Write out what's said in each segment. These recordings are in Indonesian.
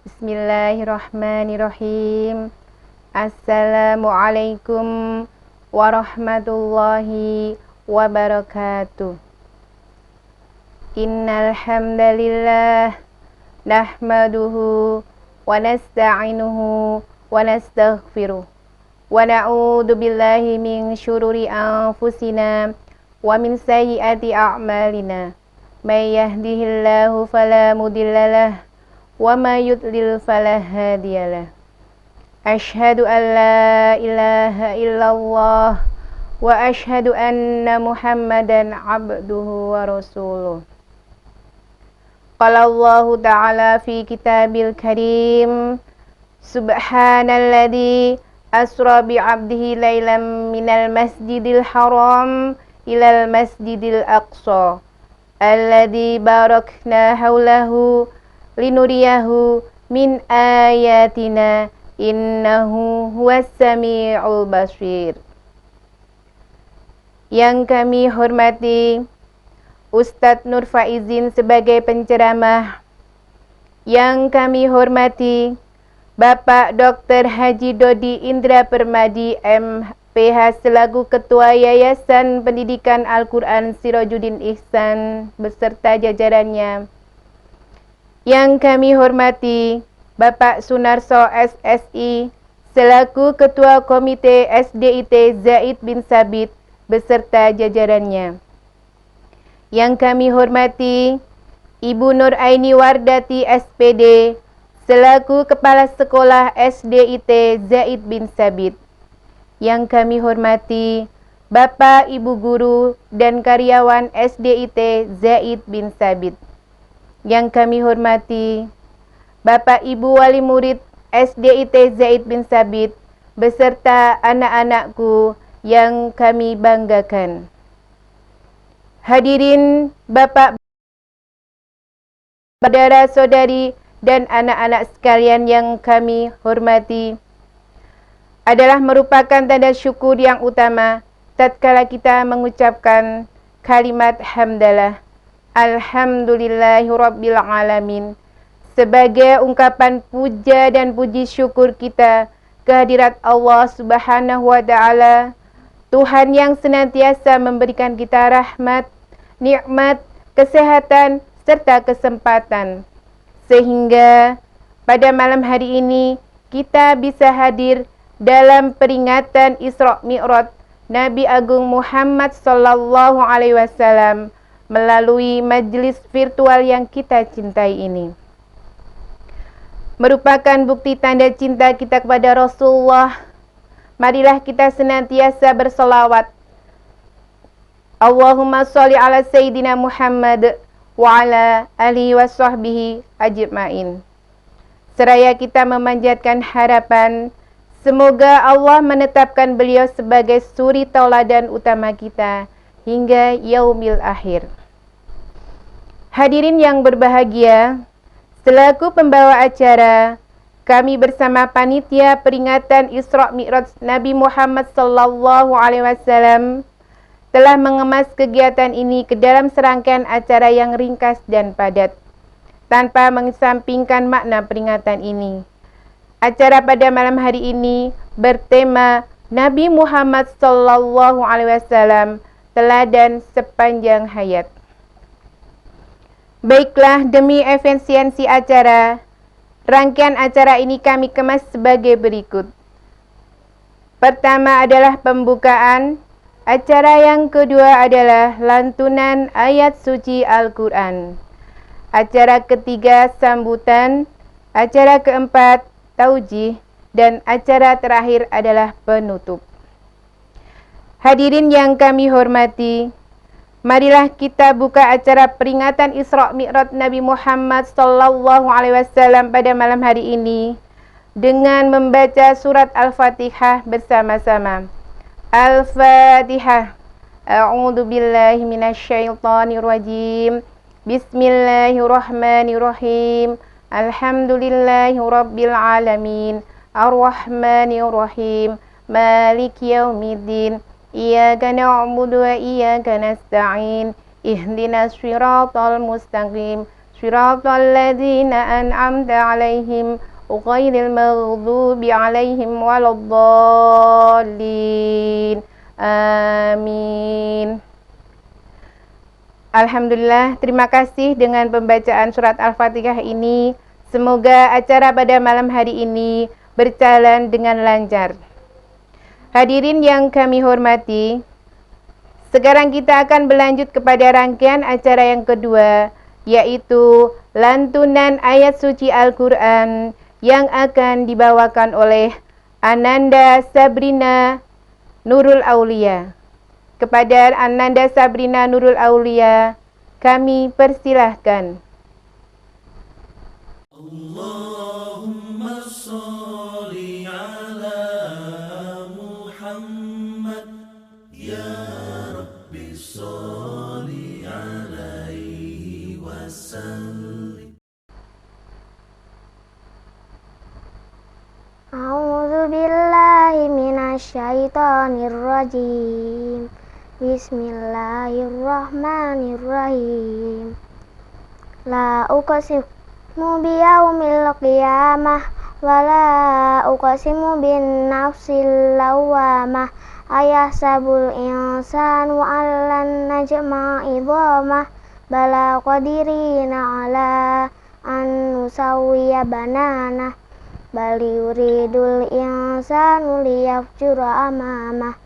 Bismillahirrahmanirrahim. Assalamualaikum warahmatullahi wabarakatuh. Innal hamdalillah nahmaduhu wa nasta'inuhu wa nastaghfiruh wa na'udzu billahi min syururi anfusina wa min sayyiati a'malina. May yahdihillahu fala mudhillalah wa may yudlil fala hadiyalah. Asyhadu an la ilaha illallah wa asyhadu anna Muhammadan abduhu wa rasuluh. Qala Allahu ta'ala fi kitabil karim, subhanalladzi asra bi 'abdihi lailan minal masjidil haram ilal masjidil aqsa alladzi barakna haulahu linuriyahu min ayatina innahu huwas sami'ul basir. Yang kami hormati Ustadz Nur Faizin sebagai penceramah, yang kami hormati Bapak Dr. Haji Dodi Indra Permadi MPH selaku Ketua Yayasan Pendidikan Al-Quran Sirajuddin Ihsan beserta jajarannya. Yang kami hormati Bapak Sunarso SSI selaku Ketua Komite SDIT Zaid bin Sabit beserta jajarannya. Yang kami hormati Ibu Nur Aini Wardati SPD selaku Kepala Sekolah SDIT Zaid bin Sabit. Yang kami hormati Bapak Ibu Guru dan karyawan SDIT Zaid bin Sabit. Yang kami hormati Bapak Ibu Wali Murid SDIT Zaid bin Sabit beserta anak-anakku yang kami banggakan. Hadirin Bapak, saudara-saudari dan anak-anak sekalian yang kami hormati, adalah merupakan tanda syukur yang utama tatkala kita mengucapkan kalimat hamdalah alhamdulillahirabbil alamin sebagai ungkapan puja dan puji syukur kita kehadirat Allah Subhanahu wa taala, Tuhan yang senantiasa memberikan kita rahmat, nikmat, kesehatan serta kesempatan, sehingga pada malam hari ini kita bisa hadir dalam peringatan Isra Mi'raj Nabi Agung Muhammad sallallahu alaihi wasallam melalui majelis virtual yang kita cintai ini. Merupakan bukti tanda cinta kita kepada Rasulullah. Marilah kita senantiasa bersolawat. Allahumma sholli ala Sayyidina Muhammad wa ala alihi wa sahbihi ajma'in. Seraya kita memanjatkan harapan, semoga Allah menetapkan beliau sebagai suri tauladan utama kita hingga yaumil akhir. Hadirin yang berbahagia, selaku pembawa acara, kami bersama panitia peringatan Isra Mi'raj Nabi Muhammad sallallahu alaihi wasallam telah mengemas kegiatan ini ke dalam serangkaian acara yang ringkas dan padat, tanpa mengesampingkan makna peringatan ini. Acara pada malam hari ini bertema Nabi Muhammad sallallahu alaihi wasallam teladan sepanjang hayat. Baiklah, demi efisiensi acara, rangkaian acara ini kami kemas sebagai berikut. Pertama adalah pembukaan, acara yang kedua adalah lantunan ayat suci Al-Quran, acara ketiga sambutan, acara keempat taujih, dan acara terakhir adalah penutup. Hadirin yang kami hormati, marilah kita buka acara peringatan Isra Mi'raj Nabi Muhammad sallallahu alaihi wasallam pada malam hari ini dengan membaca surat Al-Fatihah bersama-sama. Al-Fatihah. A'udzu billahi minasyaitonir rajim. Bismillahirrahmanirrahim. Alhamdulillahirabbil alamin. Ar-Rahmanirrahim. Maliki yaumiddin. Iyyaka na'budu wa iyyaka nasta'in. Ihdinas siratal mustaqim. Shiratal ladzina an'amta 'alaihim ghairil maghdubi 'alaihim waladdallin. Amin. Alhamdulillah, terima kasih dengan pembacaan surat Al-Fatihah ini. Semoga acara pada malam hari ini berjalan dengan lancar. Hadirin yang kami hormati, sekarang kita akan berlanjut kepada rangkaian acara yang kedua, yaitu lantunan ayat suci Al-Quran yang akan dibawakan oleh Ananda Sabrina Nurul Aulia. Kepada Ananda Sabrina Nurul Aulia, kami persilahkan. Allahumma sholli ala Muhammad, ya Rabbi sholli alaihi wasallim. A'udzu billahi minasy syaithanir rajim. Bismillahirrahmanirrahim. La uqsimu biyaumil qiyamah wa la uqsimu bin nafsil lawwamah. Ayahsabul insanu allan najma'a idhamah. Bala qadirina ala an nusawwiya bananah. Bal yuridul insanu liyafjura amamah.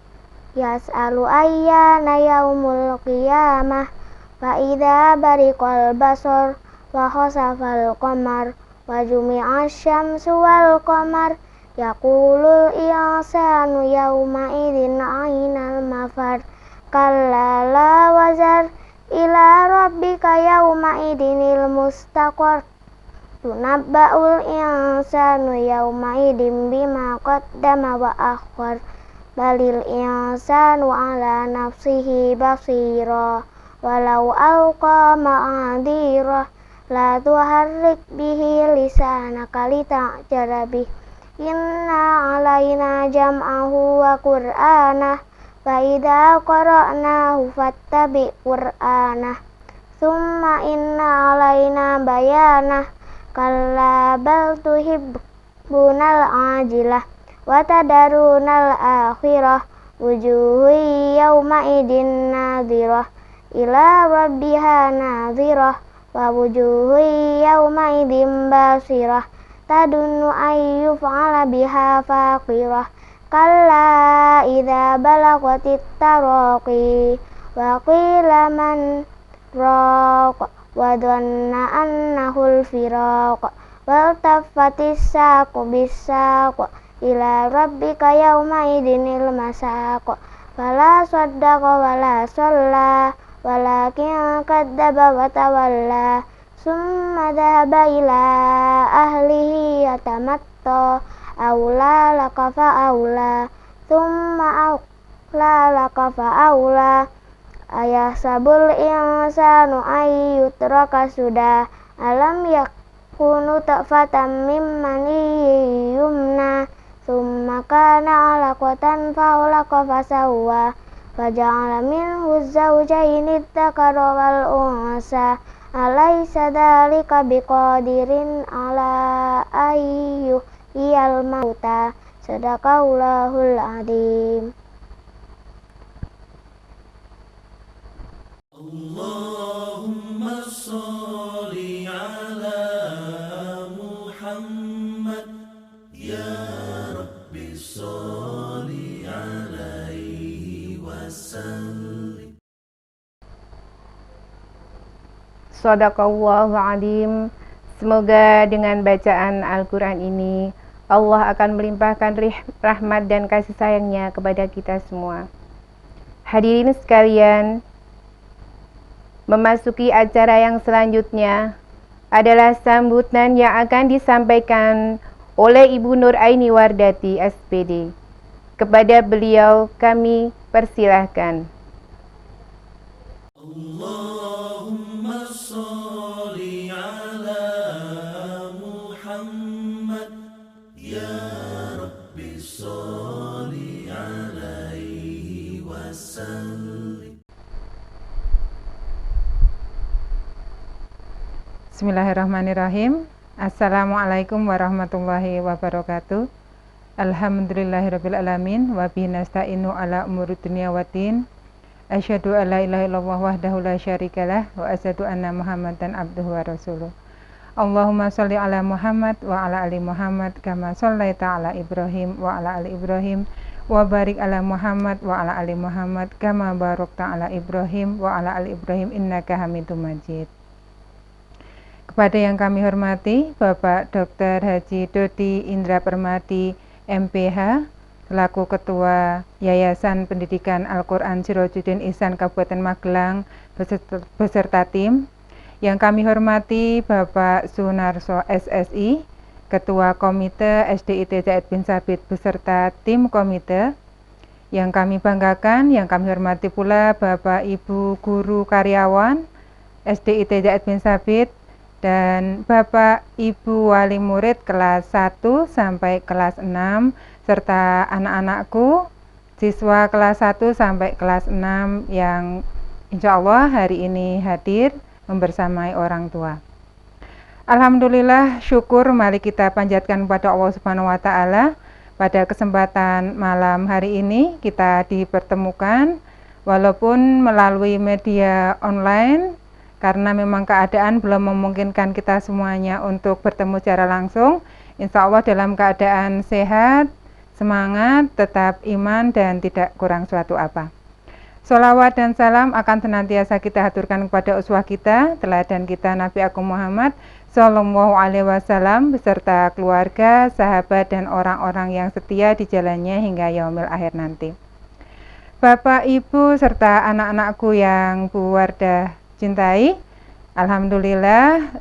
Yas'alu ayyana yaumul qiyamah. Fa idza bariqal basar wa khasafal qamar wa jumi'asy syamsu wal qamar yaqulul insanu yauma idzin ainal mafar. Kalla la wazar ila rabbika yauma idzinil mustaqar. Tunabba'ul insanu yauma idzin bima qaddama wa akhar. Balil insanu ala nafsihi basira walau alqa ma'adhira. La tuharrik bihi lisanaka lita'jala bih. Inna alaina jam'ahu wa qur'anah. Fa idza qara'nahu fattabi' qur'anah. Thumma inna alaina bayanah. Kalla bal tuhibbunal ajilah wa tadarunal akhirah. Wujuhu yawma idin nadhirah ila rabbiha nadhirah. Wa wujuhu yawma idin basirah tadunnu ayyuf'ala biha faqirah. Kalla idza balagatit taraqi wa qila man raq wa dhanna annahul firaq. Wal taffatis saqu bis-saq ila rabbika yauma idinil masaq. Fala saddaqa wala shalla walakin kadzdzaba wa tawalla. Summa dhahaba ila ahlihi yatamatta. Aula laka fa aula. Summa aula laka fa aula. Ayahsabul insanu ayyutraka sudah. Alam yakunu ta'fatan mim maniyyin yumna. Summa kana 'alaqatan fa'alaqa fasawwa. Faja'ala minhu zawjaini dzakara wal unsa. Alaysa dzalika biqadirin ala ayyuhyiyal mauta. Shadaqallahul adzim. Allahumma sholli ala Muhammad, ya Rabbi sholli alaihi wasallim. Shadaqallahu adzim. Semoga dengan bacaan Al-Quran ini Allah akan melimpahkan rahmat dan kasih sayangnya kepada kita semua. Hadirin sekalian, memasuki acara yang selanjutnya adalah sambutan yang akan disampaikan oleh Ibu Nur Aini Wardati, SPD. Kepada beliau kami persilahkan. Allahumma sholli ala Muhammad, ya Rabbi sholli alaihi wasallim. Bismillahirrahmanirrahim. Assalamualaikum warahmatullahi wabarakatuh. Alhamdulillahirabbil alamin wa bihi nasta'inu ala umuri dunya waddin. Asyhadu an la ilaha illallah wahdahu la syarikalah wa asyhadu anna Muhammadan abduhu wa rasuluh. Allahumma shalli ala Muhammad wa ala ali Muhammad kama shallaita ala Ibrahim wa ala ali Ibrahim wa barik ala Muhammad wa ala ali Muhammad kama barakta ala Ibrahim wa ala ali Ibrahim innaka Hamidum Majid. Kepada yang kami hormati Bapak Dr. Haji Dodi Indra Permadi MPH selaku Ketua Yayasan Pendidikan Al-Quran Sirajuddin Ihsan Kabupaten Magelang beserta tim. Yang kami hormati Bapak Sunarso SSI Ketua Komite SDIT Zaid bin Sabit beserta tim komite. Yang kami banggakan, yang kami hormati pula Bapak Ibu Guru Karyawan SDIT Zaid bin Sabit dan Bapak Ibu Wali Murid kelas 1 sampai kelas 6 serta anak-anakku siswa kelas 1 sampai kelas 6 yang insya Allah hari ini hadir membersamai orang tua. Alhamdulillah, syukur mari kita panjatkan kepada Allah Subhanahu wa taala. Pada kesempatan malam hari ini kita dipertemukan walaupun melalui media online karena memang keadaan belum memungkinkan kita semuanya untuk bertemu secara langsung. Insya Allah dalam keadaan sehat, semangat, tetap iman dan tidak kurang suatu apa. Sholawat dan salam akan senantiasa kita haturkan kepada uswah kita, teladan kita Nabi Agung Muhammad Sallallahu Alaihi Wasallam beserta keluarga, sahabat dan orang-orang yang setia di jalannya hingga yaumil akhir nanti. Bapak, Ibu serta anak-anakku yang Bu Wardah cintai, alhamdulillah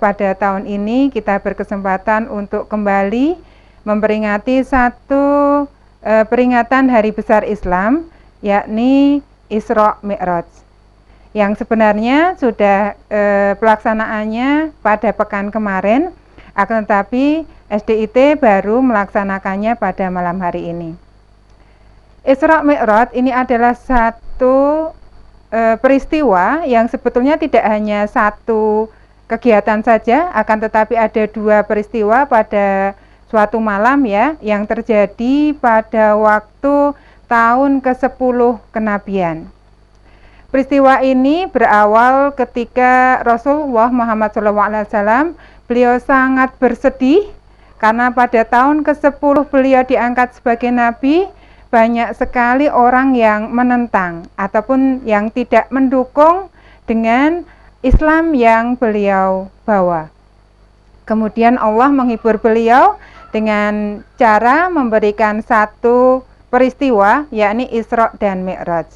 pada tahun ini kita berkesempatan untuk kembali memperingati satu peringatan hari besar Islam, yakni Isra Mi'raj, yang sebenarnya sudah pelaksanaannya pada pekan kemarin, akan tetapi SDIT baru melaksanakannya pada malam hari ini. Isra Mi'raj ini adalah satu peristiwa yang sebetulnya tidak hanya satu kegiatan saja, akan tetapi ada dua peristiwa pada suatu malam ya, yang terjadi pada waktu tahun ke-10 kenabian. Peristiwa ini berawal ketika Rasulullah Muhammad SAW beliau sangat bersedih karena pada tahun ke-10 beliau diangkat sebagai nabi. Banyak sekali orang yang menentang ataupun yang tidak mendukung dengan Islam yang beliau bawa. Kemudian Allah menghibur beliau dengan cara memberikan satu peristiwa, yakni Isra dan Mi'raj.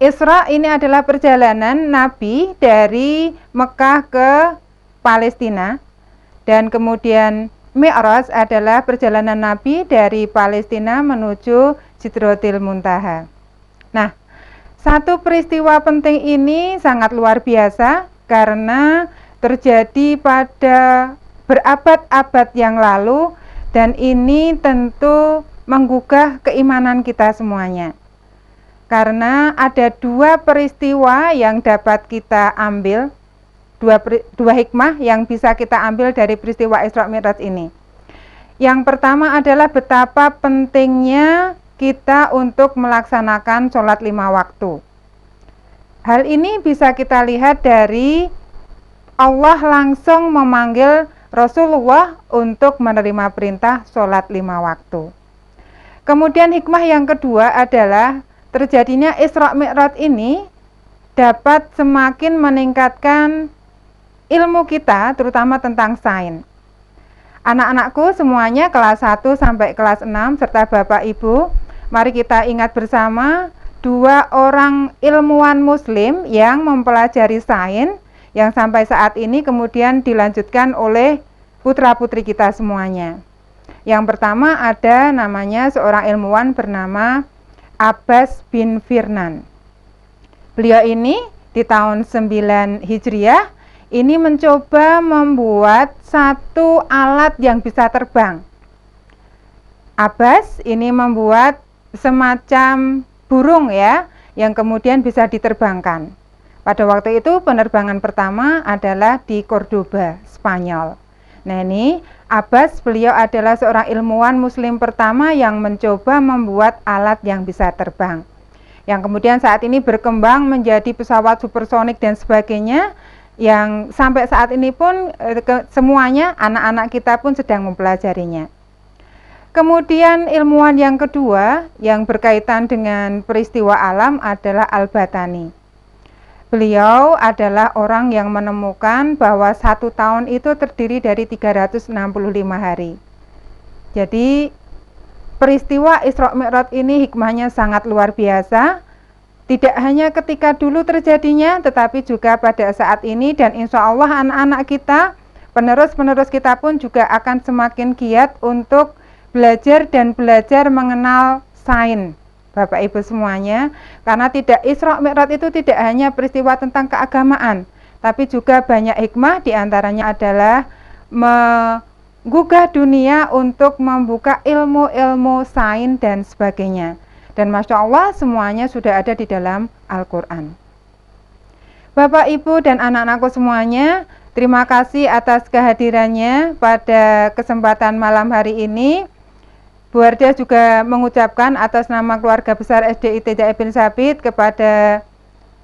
Isra ini adalah perjalanan Nabi dari Mekah ke Palestina, dan kemudian Mi'raj adalah perjalanan Nabi dari Palestina menuju Sidratil Muntaha. Nah, satu peristiwa penting ini sangat luar biasa karena terjadi pada berabad-abad yang lalu dan ini tentu menggugah keimanan kita semuanya. Karena ada dua peristiwa yang dapat kita ambil, dua hikmah yang bisa kita ambil dari peristiwa Isra Mi'raj ini. Yang pertama adalah betapa pentingnya kita untuk melaksanakan sholat 5 waktu. Hal ini bisa kita lihat dari Allah langsung memanggil Rasulullah untuk menerima perintah sholat 5 waktu. Kemudian hikmah yang kedua adalah terjadinya Isra Mi'raj ini dapat semakin meningkatkan ilmu kita, terutama tentang sains. Anak-anakku semuanya kelas 1 sampai kelas 6 serta Bapak Ibu, mari kita ingat bersama dua orang ilmuwan muslim yang mempelajari sains yang sampai saat ini kemudian dilanjutkan oleh putra-putri kita semuanya. Yang pertama ada namanya seorang ilmuwan bernama Abbas bin Firnan. Beliau ini di tahun 9 Hijriah ini mencoba membuat satu alat yang bisa terbang. Abbas ini membuat semacam burung ya, yang kemudian bisa diterbangkan. Pada waktu itu penerbangan pertama adalah di Cordoba, Spanyol. Nah ini Abbas, beliau adalah seorang ilmuwan muslim pertama yang mencoba membuat alat yang bisa terbang, yang kemudian saat ini berkembang menjadi pesawat supersonik dan sebagainya, yang sampai saat ini pun semuanya anak-anak kita pun sedang mempelajarinya. Kemudian ilmuwan yang kedua yang berkaitan dengan peristiwa alam adalah Al-Batani. Beliau adalah orang yang menemukan bahwa 1 tahun itu terdiri dari 365 hari. Jadi peristiwa Isra Mi'raj ini hikmahnya sangat luar biasa. Tidak hanya ketika dulu terjadinya, tetapi juga pada saat ini, dan insya Allah anak-anak kita, penerus-penerus kita pun juga akan semakin giat untuk belajar dan belajar mengenal sains. Bapak Ibu semuanya, karena Isra Mi'raj itu tidak hanya peristiwa tentang keagamaan, tapi juga banyak hikmah, diantaranya adalah menggugah dunia untuk membuka ilmu-ilmu sains dan sebagainya. Dan Masya Allah semuanya sudah ada di dalam Al-Quran. Bapak Ibu dan anak-anakku semuanya, terima kasih atas kehadirannya pada kesempatan malam hari ini. Bu Ardia juga mengucapkan atas nama keluarga besar SDIT Jaya bin Sabit kepada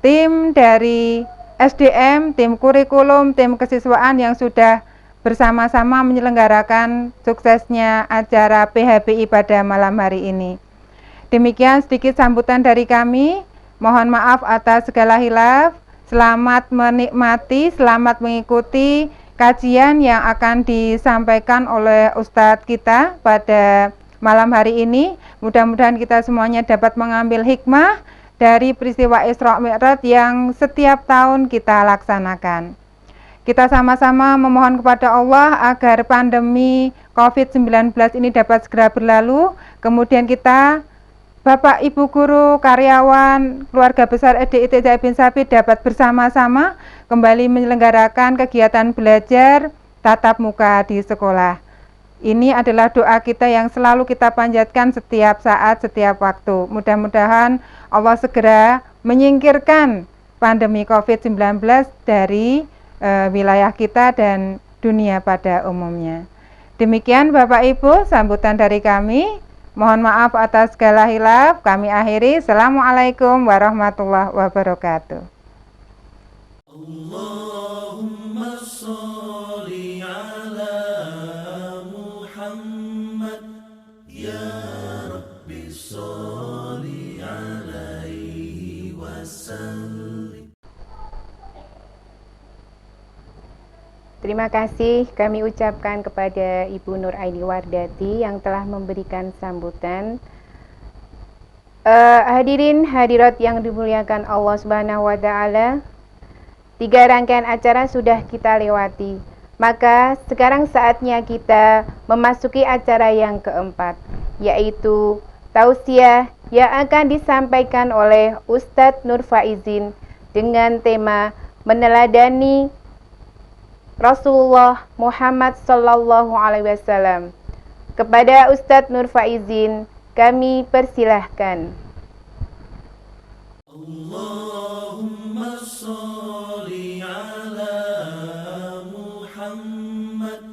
tim dari SDM, tim kurikulum, tim kesiswaan yang sudah bersama-sama menyelenggarakan suksesnya acara PHBI pada malam hari ini. Demikian sedikit sambutan dari kami. Mohon maaf atas segala hilaf. Selamat menikmati, selamat mengikuti kajian yang akan disampaikan oleh Ustadz kita pada malam hari ini. Mudah-mudahan kita semuanya dapat mengambil hikmah dari peristiwa Isra Mi'raj yang setiap tahun kita laksanakan. Kita sama-sama memohon kepada Allah agar pandemi COVID-19 ini dapat segera berlalu. Kemudian kita, Bapak, Ibu guru, karyawan, keluarga besar SDIT Jaya bin Sabit dapat bersama-sama kembali menyelenggarakan kegiatan belajar tatap muka di sekolah. Ini adalah doa kita yang selalu kita panjatkan setiap saat, setiap waktu. Mudah-mudahan Allah segera menyingkirkan pandemi COVID-19 dari wilayah kita dan dunia pada umumnya. Demikian Bapak Ibu sambutan dari kami. Mohon maaf atas segala hilaf. Kami akhiri. Assalamualaikum warahmatullahi wabarakatuh. Allahumma sholli ala Muhammad ya Rabbi sholli alaihi wasallim. Terima kasih kami ucapkan kepada Ibu Nur Aini Wardati yang telah memberikan sambutan. Hadirin hadirat yang dimuliakan Allah Subhanahu wa taala, 3 rangkaian acara sudah kita lewati. Maka sekarang saatnya kita memasuki acara yang keempat, yaitu tausiah yang akan disampaikan oleh Ustadz Nur Faizin dengan tema meneladani Rasulullah Muhammad sallallahu alaihi wasallam. Kepada Ustadz Nur Faizin kami persilahkan. Allahumma sholli ala Muhammad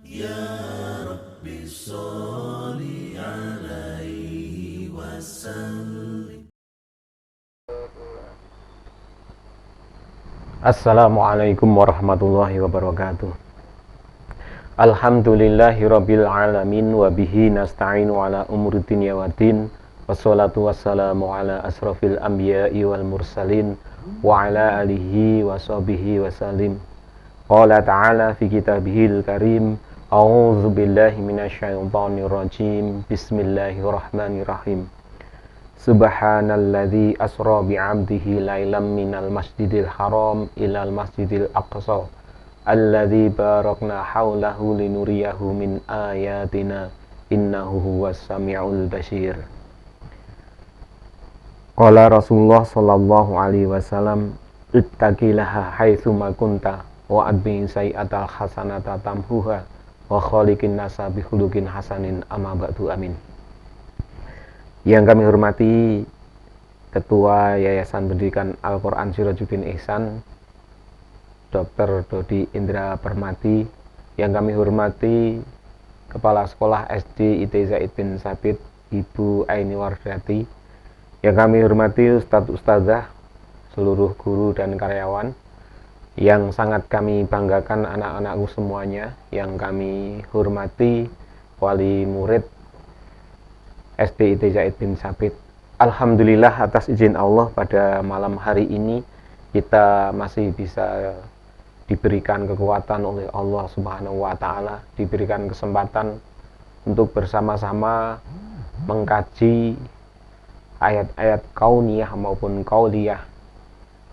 ya Rabbi sholli alaihi wasallim. Assalamualaikum warahmatullahi wabarakatuh. Alhamdulillahi rabbil alamin wa bihi nasta'inu ala umuri dunya waddin. Wassalatu wassalamu ala asrafil anbiya'i wal mursalin wa ala alihi wa sahbihi wasallim. Qala ta'ala fi kitabihil karim, a'udzu billahi minasyaitonir rajim. Bismillahirrahmanirrahim. Subhanalladzi asra bi'abdihi lailam minal masjidil haram ilal masjidil aqsa alladzi barakna haulahu linuriyahu min ayatina innahu huwas samiul basir. Qala Rasulullah sallallahu alaihi wasallam, ittaqillaha haitsu ma kunta wa adbi sayi'atal hasanata tamhuha wa khaliqin nasa bi khuluqin hasanin amma ba'du, amin. Yang kami hormati Ketua Yayasan Pendidikan Al-Quran Sirajuddin Ihsan, Dr. Dodi Indra Permati, yang kami hormati Kepala Sekolah SD IT Zaid bin Sabit, Ibu Aini Wardati, yang kami hormati Ustadz Ustazah, seluruh guru dan karyawan, yang sangat kami banggakan anak-anakku semuanya, yang kami hormati wali murid SD IT Zaid bin Sabit. Alhamdulillah atas izin Allah pada malam hari ini kita masih bisa diberikan kekuatan oleh Allah Subhanahu wa Ta'ala, diberikan kesempatan untuk bersama-sama mengkaji ayat-ayat kauniyah maupun qauliyah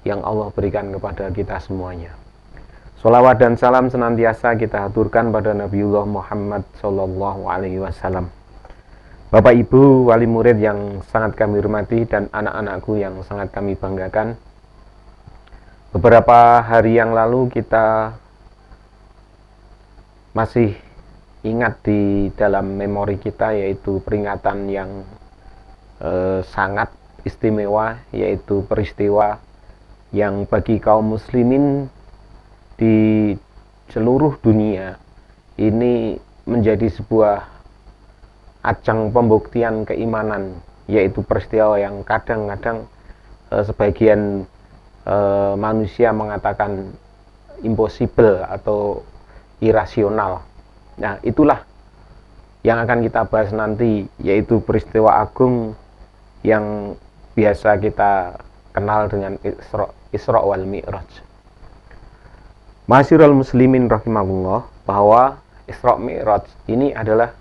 yang Allah berikan kepada kita semuanya. Sholawat dan salam senantiasa kita haturkan pada Nabiullah Muhammad Sallallahu Alaihi Wasallam. Bapak Ibu wali murid yang sangat kami hormati dan anak-anakku yang sangat kami banggakan, beberapa hari yang lalu kita masih ingat di dalam memori kita, yaitu peringatan yang sangat istimewa, yaitu peristiwa yang bagi kaum muslimin di seluruh dunia ini menjadi sebuah ajang pembuktian keimanan, yaitu peristiwa yang kadang-kadang sebagian manusia mengatakan impossible atau irasional. Nah, itulah yang akan kita bahas nanti, yaitu peristiwa agung yang biasa kita kenal dengan Isra wal Mi'raj. Ma'asyiral muslimin rahimakumullah, bahwa Isra Mi'raj ini adalah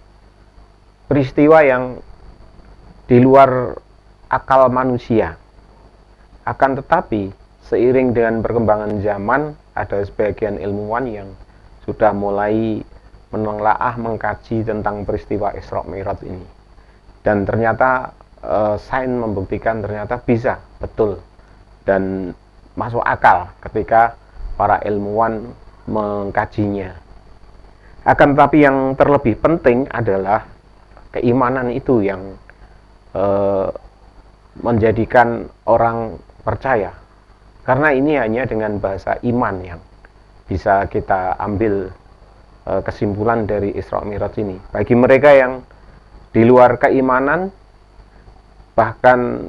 peristiwa yang di luar akal manusia. Akan tetapi seiring dengan perkembangan zaman, ada sebagian ilmuwan yang sudah mulai menelaah, mengkaji tentang peristiwa Isra Mi'raj ini. Dan ternyata sains membuktikan ternyata bisa, betul, dan masuk akal ketika para ilmuwan mengkajinya. Akan tetapi yang terlebih penting adalah keimanan itu yang menjadikan orang percaya, karena ini hanya dengan bahasa iman yang bisa kita ambil kesimpulan dari Isra Mi'raj ini. Bagi mereka yang di luar keimanan, bahkan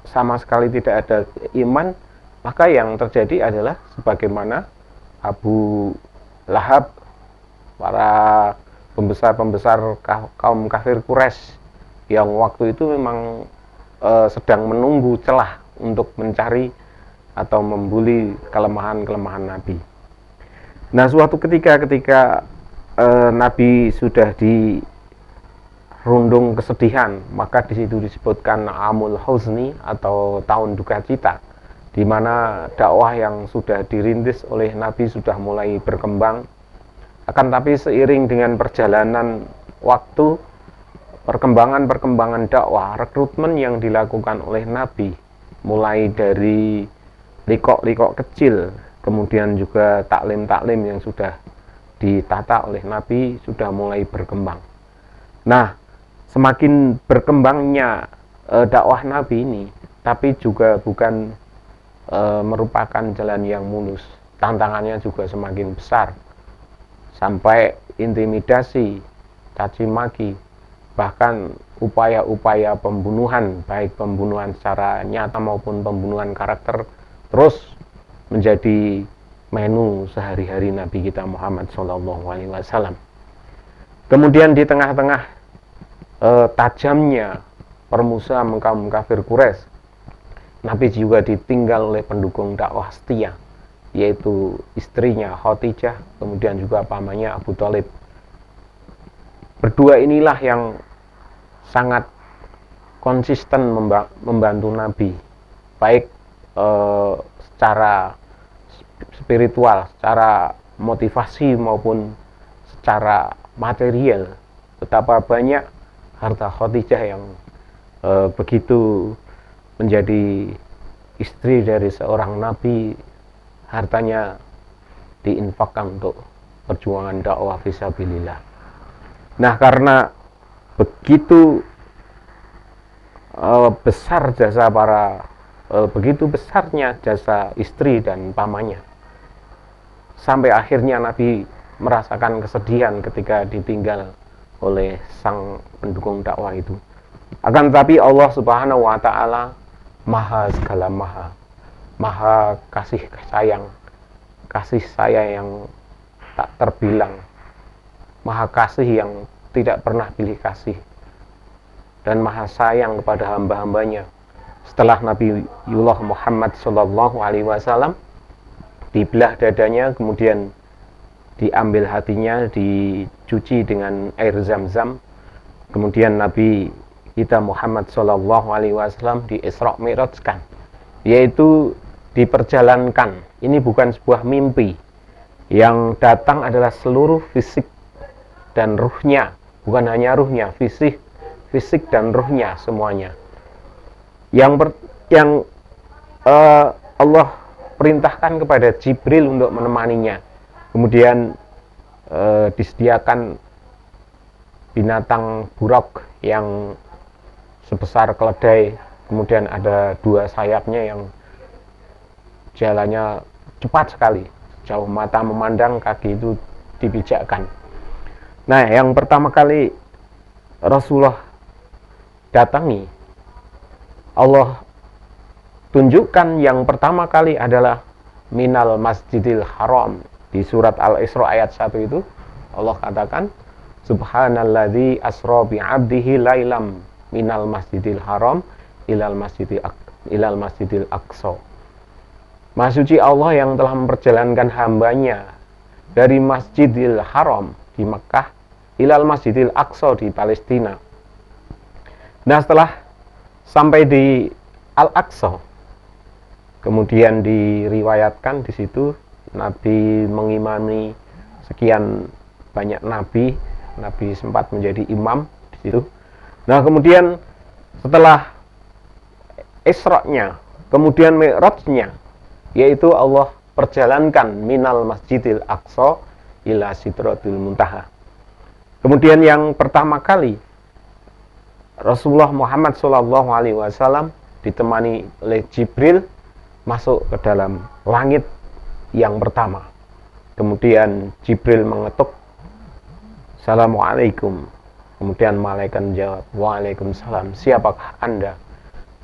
sama sekali tidak ada iman, maka yang terjadi adalah sebagaimana Abu Lahab, para pembesar-pembesar kaum kafir Quraisy yang waktu itu memang sedang menunggu celah untuk mencari atau membuli kelemahan-kelemahan Nabi. Nah, suatu ketika Nabi sudah dirundung kesedihan, maka di situ disebutkan Amul Huzni atau tahun duka cita, di mana dakwah yang sudah dirintis oleh Nabi sudah mulai berkembang. Akan tapi seiring dengan perjalanan waktu, perkembangan dakwah, rekrutmen yang dilakukan oleh Nabi, mulai dari likok-likok kecil, kemudian juga taklim-taklim yang sudah ditata oleh Nabi, sudah mulai berkembang. Nah, semakin berkembangnya dakwah Nabi ini, tapi juga bukan merupakan jalan yang mulus. Tantangannya juga semakin besar, sampai intimidasi, caci maki, bahkan upaya-upaya pembunuhan, baik pembunuhan secara nyata maupun pembunuhan karakter, terus menjadi menu sehari-hari Nabi kita Muhammad SAW. Kemudian di tengah-tengah tajamnya permusuhan kaum kafir Quraisy, Nabi juga ditinggal oleh pendukung dakwah setia, yaitu istrinya Khadijah, kemudian juga pamannya Abu Thalib. Berdua inilah yang sangat konsisten membantu Nabi, baik secara spiritual, secara motivasi maupun secara material. Betapa banyak harta Khadijah yang begitu menjadi istri dari seorang Nabi, hartanya diinfakkan untuk perjuangan dakwah fisabilillah. Nah, karena begitu besar jasa begitu besarnya jasa istri dan pamannya, sampai akhirnya Nabi merasakan kesedihan ketika ditinggal oleh sang pendukung dakwah itu. Akan tetapi Allah Subhanahu wa Ta'ala maha segala maha kasih sayang yang tak terbilang, maha kasih yang tidak pernah pilih kasih, dan maha sayang kepada hamba-hambanya. Setelah Nabiullah Muhammad SAW dibelah dadanya, kemudian diambil hatinya, dicuci dengan air zam-zam, kemudian Nabi kita Muhammad SAW di Isra Mi'rajkan, yaitu diperjalankan. Ini bukan sebuah mimpi, yang datang adalah seluruh fisik dan ruhnya, bukan hanya ruhnya, fisik dan ruhnya semuanya. Yang Allah perintahkan kepada Jibril untuk menemaninya. Kemudian disediakan binatang buraq yang sebesar keledai, kemudian ada 2 sayapnya yang jalannya cepat sekali, jauh mata memandang, kaki itu dipijakkan. Nah, yang pertama kali Rasulullah datangi, Allah tunjukkan yang pertama kali adalah minal masjidil haram. Di surat Al-Isra ayat 1 itu Allah katakan, subhanalladzi asra bi'abdihi lailam minal masjidil haram ilal masjidil aqsa. Maha suci Allah yang telah memperjalankan hambanya dari Masjidil Haram di Mekah ilal Masjidil Aqsa di Palestina. Nah, setelah sampai di Al-Aqsa, kemudian diriwayatkan di situ Nabi mengimami sekian banyak nabi sempat menjadi imam di situ. Nah, kemudian setelah Isra-nya, kemudian Mi'raj-nya, yaitu Allah perjalankan minal Masjidil Aqsa ila Sidratul Muntaha. Kemudian yang pertama kali Rasulullah Muhammad SAW ditemani oleh Jibril masuk ke dalam langit yang pertama. Kemudian Jibril mengetuk, Assalamualaikum. Kemudian malaikat menjawab, Waalaikumsalam. Siapakah Anda?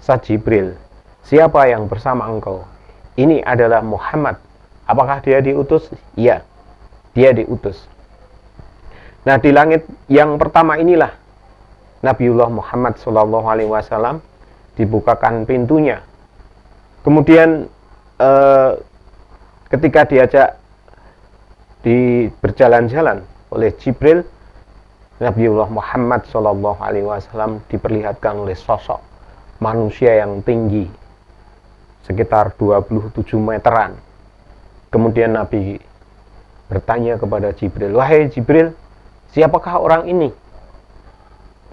Sa Jibril, siapa yang bersama engkau? Ini adalah Muhammad. Apakah dia diutus? Iya, dia diutus. Nah, di langit yang pertama inilah Nabiullah Muhammad SAW dibukakan pintunya. Kemudian ketika diajak berjalan-jalan oleh Jibril, Nabiullah Muhammad SAW diperlihatkan oleh sosok manusia yang tinggi, sekitar 27 meteran. Kemudian Nabi bertanya kepada Jibril, wahai Jibril, siapakah orang ini?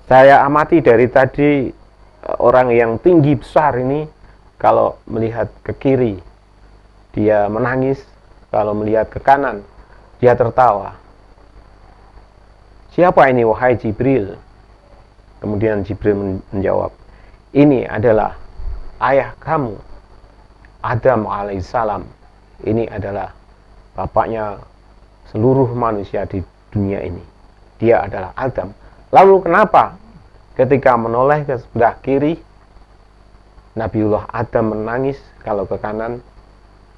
Saya amati dari tadi orang yang tinggi besar ini, kalau melihat ke kiri dia menangis, kalau melihat ke kanan dia tertawa. Siapa ini wahai Jibril? Kemudian Jibril menjawab, ini adalah ayah kamu, Adam alaihissalam. Ini adalah bapaknya seluruh manusia di dunia ini. Dia adalah Adam. Lalu kenapa ketika menoleh ke sebelah kiri Nabiullah Adam menangis, kalau ke kanan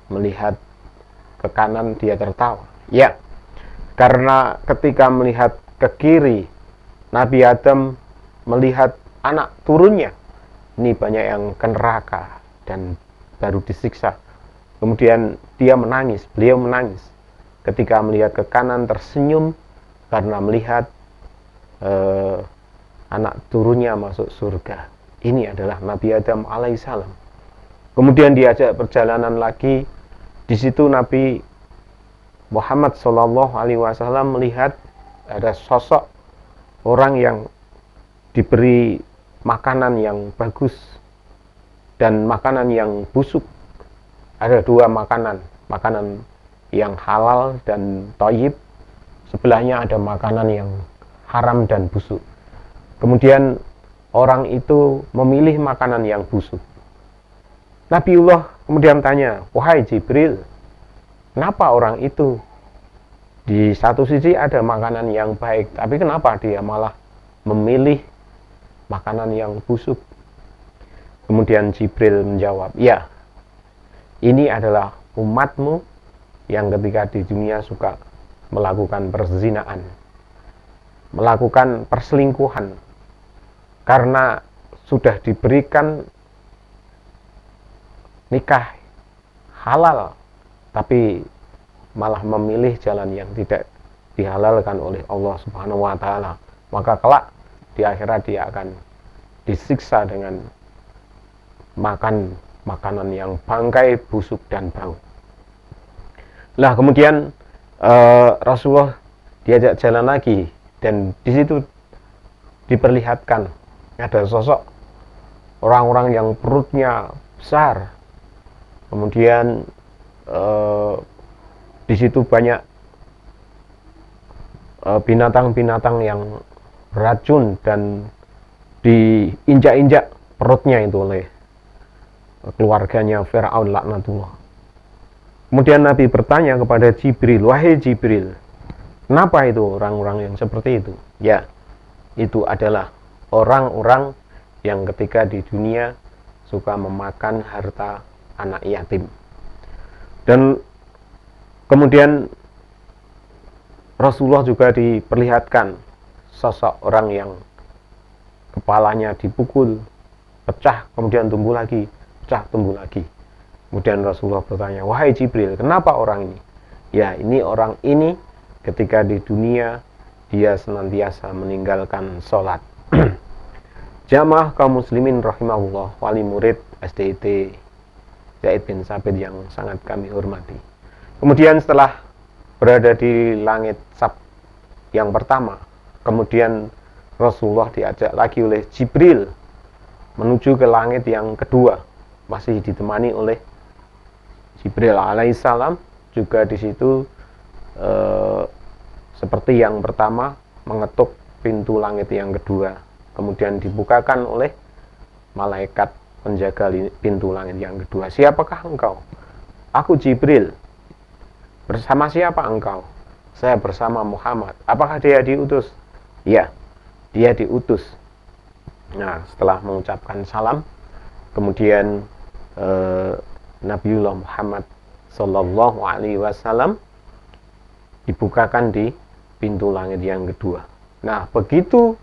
melihat ke kanan dia tertawa? Ya, karena ketika melihat ke kiri Nabi Adam melihat anak turunnya, ini banyak yang ke neraka dan baru disiksa. Kemudian beliau menangis. Ketika melihat ke kanan tersenyum karena melihat anak turunnya masuk surga. Ini adalah Nabi Adam alaihissalam. Kemudian diajak perjalanan lagi. Di situ Nabi Muhammad SAW melihat ada sosok orang yang diberi makanan yang bagus dan makanan yang busuk. Ada 2 makanan yang halal dan thayyib, sebelahnya ada makanan yang haram dan busuk. Kemudian orang itu memilih makanan yang busuk. Nabiullah kemudian tanya, wahai Jibril, kenapa orang itu di satu sisi ada makanan yang baik, tapi kenapa dia malah memilih makanan yang busuk? Kemudian Jibril menjawab, ya, ini adalah umatmu yang ketika di dunia suka melakukan perzinaan, melakukan perselingkuhan, karena sudah diberikan nikah halal, tapi malah memilih jalan yang tidak dihalalkan oleh Allah Subhanahu wa Ta'ala, maka kelak di akhirat dia akan disiksa dengan makan makanan yang bangkai, busuk dan bau. Lah kemudian Rasulullah diajak jalan lagi, dan di situ diperlihatkan ada sosok orang-orang yang perutnya besar, kemudian di situ banyak binatang-binatang yang beracun dan diinjak-injak perutnya itu oleh keluarganya Fir'aun laknatullah. Kemudian Nabi bertanya kepada Jibril, wahai Jibril, kenapa itu orang-orang yang seperti itu? Ya, itu adalah orang-orang yang ketika di dunia suka memakan harta anak yatim. Dan kemudian Rasulullah juga diperlihatkan sosok orang yang kepalanya dipukul, pecah, kemudian tumbuh lagi, pecah, tumbuh lagi. Kemudian Rasulullah bertanya, wahai Jibril, kenapa orang ini? Ya, ini orang ini ketika di dunia dia senantiasa meninggalkan sholat. Jamaah kaum muslimin rahimahullah, wali murid SDIT Zaid bin Sabit yang sangat kami hormati. Kemudian setelah berada di langit sab yang pertama, kemudian Rasulullah diajak lagi oleh Jibril menuju ke langit yang kedua, masih ditemani oleh Jibril alaihissalam. Juga di situ seperti yang pertama, mengetuk pintu langit yang kedua, kemudian dibukakan oleh malaikat penjaga pintu langit yang kedua. Siapakah engkau? Aku Jibril. Bersama siapa engkau? Saya bersama Muhammad. Apakah dia diutus? Ya, dia diutus. Nah, setelah mengucapkan salam, kemudian Nabiullah Muhammad Sallallahu Alaihi Wasallam dibukakan di pintu langit yang kedua. Nah, begitu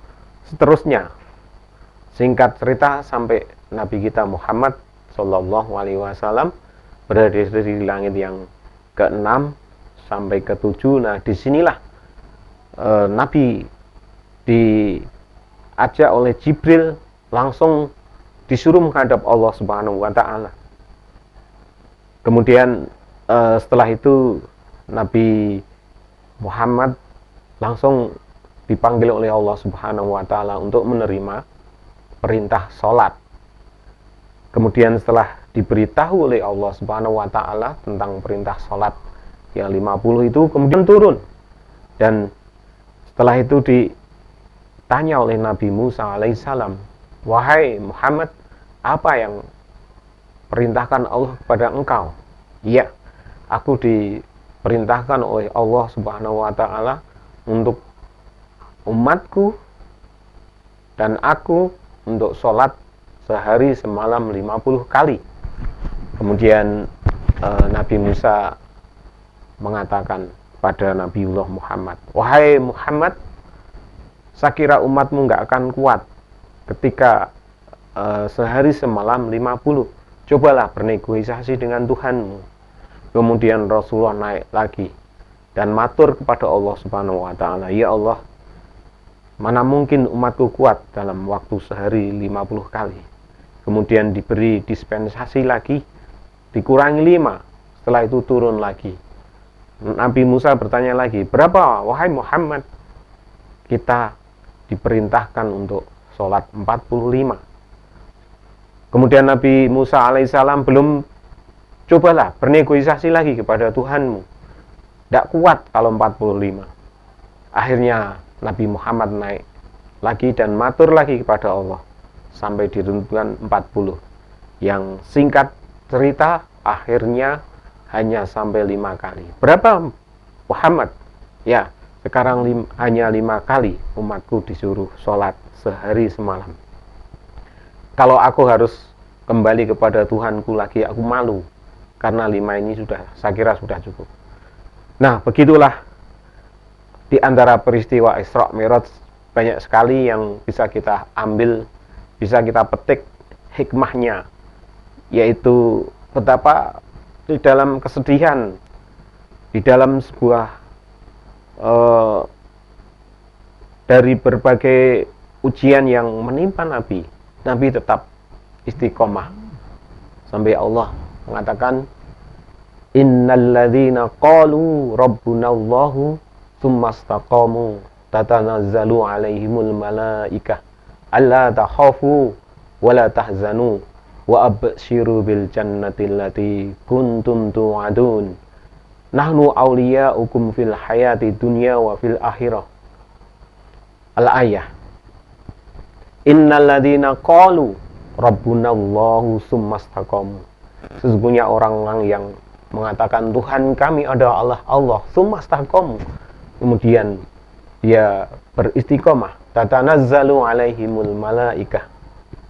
seterusnya. Singkat cerita sampai Nabi kita Muhammad Sallallahu Alaihi Wasallam berada di langit yang ke-6 sampai ke-7. Nah, disinilah Nabi diajak oleh Jibril langsung disuruh menghadap Allah Subhanahu wa Ta'ala. Kemudian setelah itu Nabi Muhammad langsung dipanggil oleh Allah Subhanahu wa Ta'ala untuk menerima perintah sholat. Kemudian setelah diberitahu oleh Allah Subhanahu wa Ta'ala tentang perintah sholat yang 50 itu, kemudian turun. Dan setelah itu ditanya oleh Nabi Musa alaihissalam, wahai Muhammad, apa yang perintahkan Allah kepada engkau? Iya, aku diperintahkan oleh Allah Subhanahu wa Ta'ala untuk umatku dan aku untuk sholat sehari semalam 50 kali. Kemudian Nabi Musa mengatakan pada Nabiullah Muhammad, wahai Muhammad, saya kira umatmu nggak akan kuat ketika sehari semalam 50. Cobalah bernegosiasi dengan Tuhanmu. Kemudian Rasulullah naik lagi dan matur kepada Allah Subhanahu wa Ta'ala, ya Allah, mana mungkin umatku kuat dalam waktu sehari 50 kali. Kemudian diberi dispensasi lagi, dikurangi 5. Setelah itu turun lagi. Nabi Musa bertanya lagi, berapa wahai Muhammad? Kita diperintahkan untuk sholat 45. Kemudian Nabi Musa alaihissalam belum, cobalah bernegosiasi lagi kepada Tuhanmu. Tidak kuat kalau 45. Akhirnya Nabi Muhammad naik lagi dan matur lagi kepada Allah. sampai diruntuhkan 40. Yang singkat cerita akhirnya hanya sampai 5 kali. Berapa Muhammad? Ya, sekarang hanya 5 kali umatku disuruh sholat sehari semalam. Kalau aku harus kembali kepada Tuhanku lagi, aku malu. Karena 5 ini saya kira sudah cukup. Nah, begitulah di antara peristiwa Isra Mi'raj banyak sekali yang bisa kita ambil, bisa kita petik hikmahnya, yaitu betapa di dalam kesedihan, di dalam sebuah dari berbagai ujian yang menimpa Nabi tetap istiqomah sampai Allah mengatakan, innalladzina qalu rabbunallahu tsumma istaqamu tatanazzalu alaihimul malaikah alla takhafu wala tahzanu wa abshiru bil jannati allati kuntum tu'adun nahnu awliya'ukum fil hayati dunya wa fil akhirah. Al-ayah. Innalladzina qalu rabbunallahu tsumma istaqamu. Sesungguhnya orang-orang yang mengatakan Tuhan kami adalah Allah, tsumma istaqamu, kemudian dia beristiqomah, tatanazzalu alaihimul malaikah,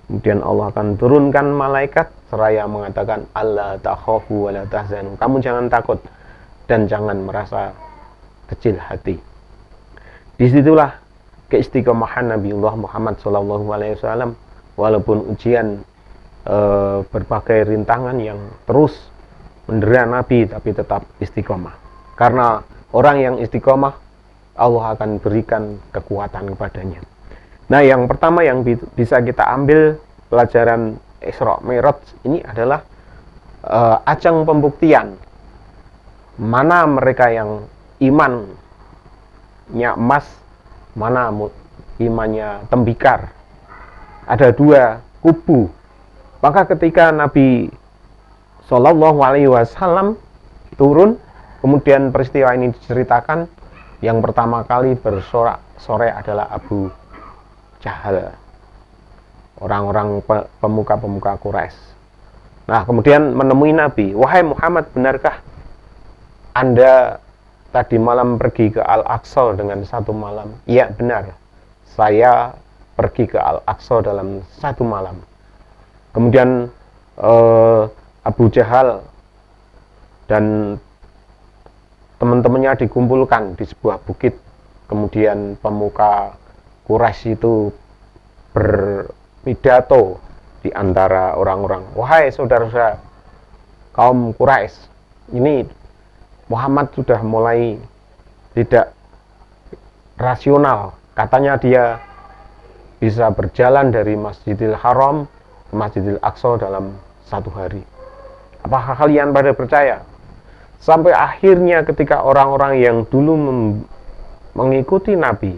kemudian Allah akan turunkan malaikat seraya mengatakan alla takhafu wala tahzanu, kamu jangan takut dan jangan merasa kecil hati. Disitulah keistiqomahan Nabiullah Muhammad SAW, walaupun ujian berbagai rintangan yang terus mendera Nabi, tapi tetap istiqomah. Karena orang yang istiqomah, Allah akan berikan kekuatan kepadanya. Nah, yang pertama yang bisa kita ambil pelajaran Isra Mi'raj ini adalah ajang pembuktian mana mereka yang imannya emas, mana imannya tembikar. Ada 2 kubu. Maka ketika Nabi Shallallahu Alaihi Wasallam turun, kemudian peristiwa ini diceritakan, yang pertama kali bersorak-sorai adalah Abu Jahal, orang-orang pemuka-pemuka Quraisy. Nah, kemudian menemui Nabi, wahai Muhammad, benarkah Anda tadi malam pergi ke Al-Aqsa dengan 1 malam? Iya, benar. Saya pergi ke Al-Aqsa dalam 1 malam. Kemudian Abu Jahal dan teman-temannya dikumpulkan di sebuah bukit. Kemudian pemuka Quraisy itu berpidato di antara orang-orang, wahai saudara-saudara kaum Quraisy, ini Muhammad sudah mulai tidak rasional. Katanya dia bisa berjalan dari Masjidil Haram ke Masjidil Aqsa dalam 1 hari. Apakah kalian pada percaya? Sampai akhirnya ketika orang-orang yang dulu mengikuti Nabi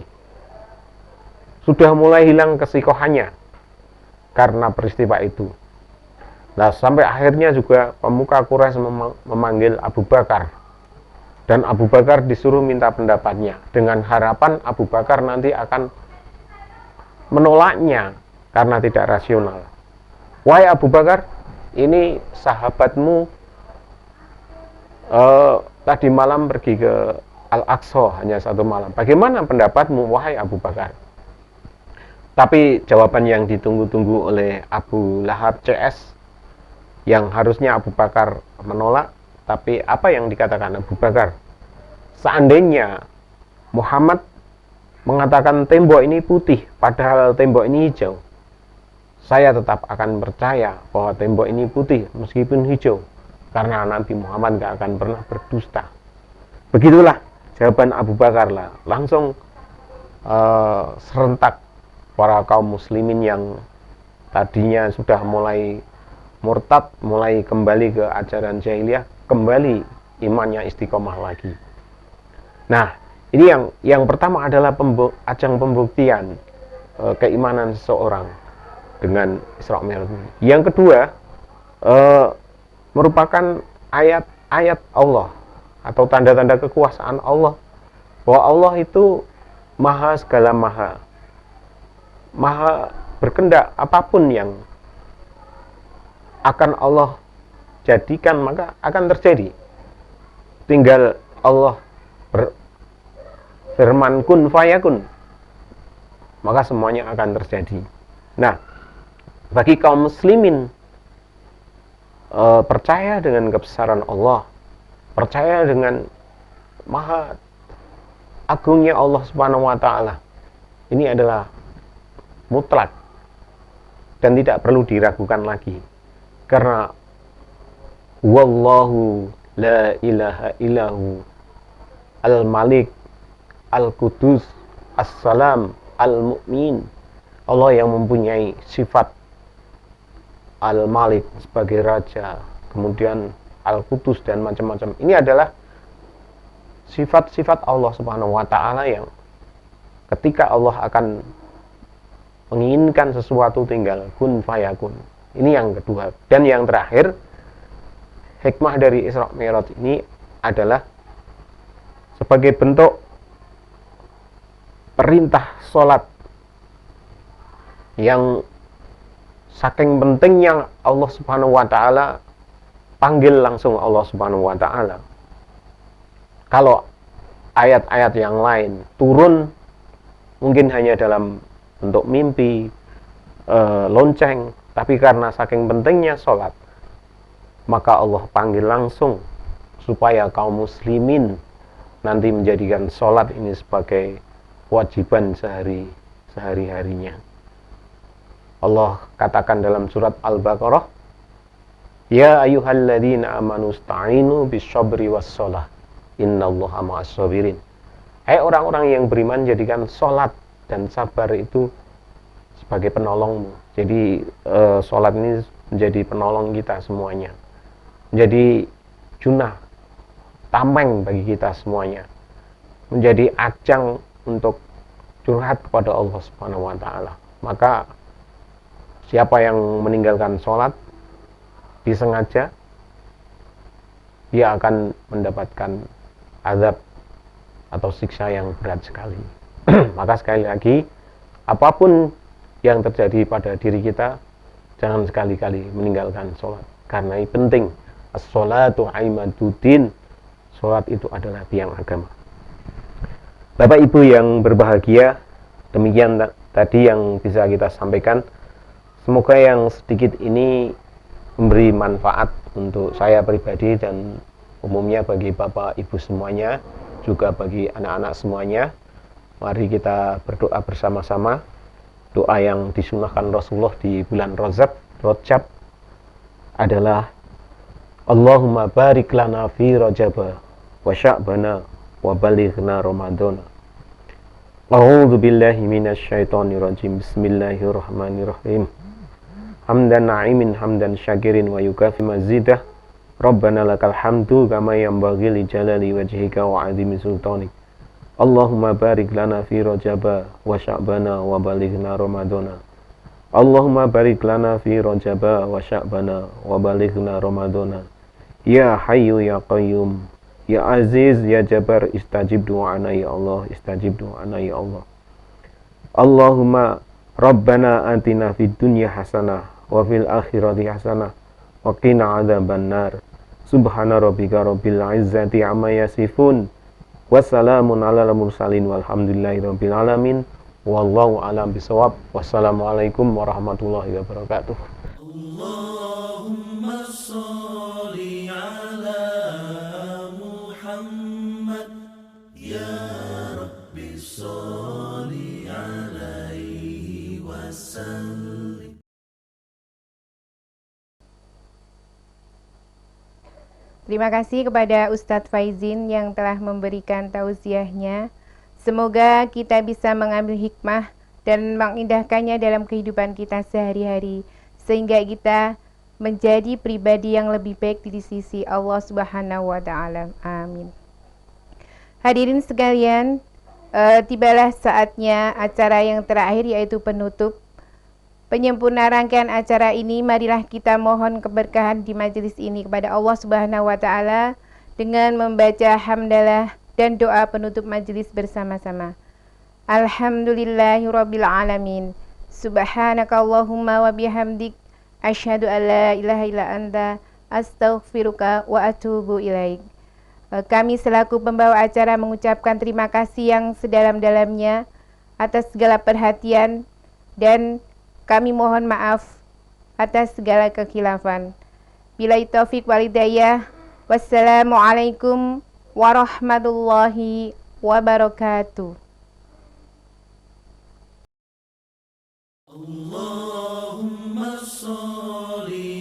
sudah mulai hilang kesikohannya karena peristiwa itu. Nah, sampai akhirnya juga pemuka Quraisy memanggil Abu Bakar. Dan Abu Bakar disuruh minta pendapatnya dengan harapan Abu Bakar nanti akan menolaknya karena tidak rasional. Wahai Abu Bakar, ini sahabatmu tadi malam pergi ke Al-Aqsa hanya 1 malam. Bagaimana pendapatmu, wahai Abu Bakar? Tapi jawaban yang ditunggu-tunggu oleh Abu Lahab CS, yang harusnya Abu Bakar menolak, tapi apa yang dikatakan Abu Bakar? Seandainya Muhammad mengatakan tembok ini putih, padahal tembok ini hijau, saya tetap akan percaya bahwa tembok ini putih meskipun hijau, karena Nabi Muhammad gak akan pernah berdusta. Begitulah jawaban Abu Bakar lah. Langsung serentak para kaum muslimin yang tadinya sudah mulai murtad, mulai kembali ke ajaran jahiliyah, kembali imannya istiqomah lagi. Nah, ini yang pertama adalah ajang pembuktian keimanan seseorang dengan Isra Mi'raj. Yang kedua merupakan ayat-ayat Allah atau tanda-tanda kekuasaan Allah, bahwa Allah itu maha segala maha, maha berkehendak apapun yang akan Allah jadikan, maka akan terjadi. Tinggal Allah berfirman kun fayakun, maka semuanya akan terjadi. Nah, bagi kaum muslimin, percaya dengan kebesaran Allah, percaya dengan maha agungnya Allah Subhanahu wa taala, ini adalah mutlak dan tidak perlu diragukan lagi. Karena wallahu la ilaha illahu al-malik al-qudus as-salam al-mu'min. Allah yang mempunyai sifat al-malik sebagai raja, kemudian al-qudus dan macam-macam. Ini adalah sifat-sifat Allah Subhanahu wa taala yang ketika Allah akan menginginkan sesuatu tinggal kun fayakun. Ini yang kedua. Dan yang terakhir, hikmah dari Isra Mi'raj ini adalah sebagai bentuk perintah sholat yang saking pentingnya Allah Subhanahu wa taala panggil langsung Allah Subhanahu wa taala. Kalau ayat-ayat yang lain turun mungkin hanya dalam bentuk mimpi, lonceng, tapi karena saking pentingnya sholat, maka Allah panggil langsung supaya kaum muslimin nanti menjadikan sholat ini sebagai kewajiban sehari-harinya. Allah katakan dalam surat Al-Baqarah, ya ayyuhalladzina amanu sta'inu bisyabri wassholah innallaha ma'as-sabirin. Hai orang-orang yang beriman, jadikan sholat dan sabar itu sebagai penolongmu. Jadi sholat ini menjadi penolong kita semuanya, menjadi junah, tameng bagi kita semuanya, menjadi ajang untuk curhat kepada Allah Subhanahu wa taala. Maka siapa yang meninggalkan sholat disengaja, dia akan mendapatkan azab atau siksa yang berat sekali. Maka sekali lagi, apapun yang terjadi pada diri kita, jangan sekali-kali meninggalkan sholat, karena ini penting. As-sholatu aimaduddin, sholat itu adalah tiang agama. Bapak Ibu yang berbahagia, demikian tadi yang bisa kita sampaikan. Semoga yang sedikit ini memberi manfaat untuk saya pribadi dan umumnya bagi Bapak Ibu semuanya, juga bagi anak-anak semuanya. Mari kita berdoa bersama-sama. Doa yang disunahkan Rasulullah di bulan Rajab adalah Allahumma barik lana fi Rajaba wa sya'bana wa balighna Ramadana. A'udzu billahi minasyaitonir rajim. Bismillahirrahmanirrahim. Hamdan na'imin hamdan syakirin wa yukafi mazidah. Rabbana lakal hamdu kama yanbaghi li jalali wajhika wa 'azimi sultanik. Allahumma barik lana fi Rajaba wa sya'bana wa balighna Ramadana. Allahumma barik lana fi Rajaba wa sya'bana wa balighna Ramadana. Ya Hayyu ya Qayyum, ya Aziz ya Jabbar, istajib du'ana ya Allah, istajib du'ana ya Allah. Allahumma Rabbana atina fid dunya hasanah wa fil akhirati hasanah wa qina adzabannar. Subhana rabbika rabbil izzati amma yasifun. Wassalamun ala mursalin walhamdulillahi rabbil alamin. Wallahu a'lam bishawab. Wassalamualaikum warahmatullahi wabarakatuh. Allahumma sholli ala Muhammad, ya Rabbi sholli alaihi wasallim. Terima kasih kepada Ustadz Faizin yang telah memberikan tausiahnya. Semoga kita bisa mengambil hikmah dan mengindahkannya dalam kehidupan kita sehari-hari, sehingga kita menjadi pribadi yang lebih baik di sisi Allah Subhanahu wa taala. Amin. Hadirin sekalian, tibalah saatnya acara yang terakhir, yaitu penutup. Penyempurna rangkaian acara ini, marilah kita mohon keberkahan di majelis ini kepada Allah Subhanahu wa taala dengan membaca hamdalah dan doa penutup majelis bersama-sama. Alhamdulillahirabbil alamin. Subhanakallahumma wa bihamdik asyhadu an la ilaha illa anta astaghfiruka wa atubu ilaik. Kami selaku pembawa acara mengucapkan terima kasih yang sedalam-dalamnya atas segala perhatian dan kami mohon maaf atas segala kekhilafan. Billahi taufik wal hidayah. Wassalamualaikum warahmatullahi wabarakatuh. اللهم صل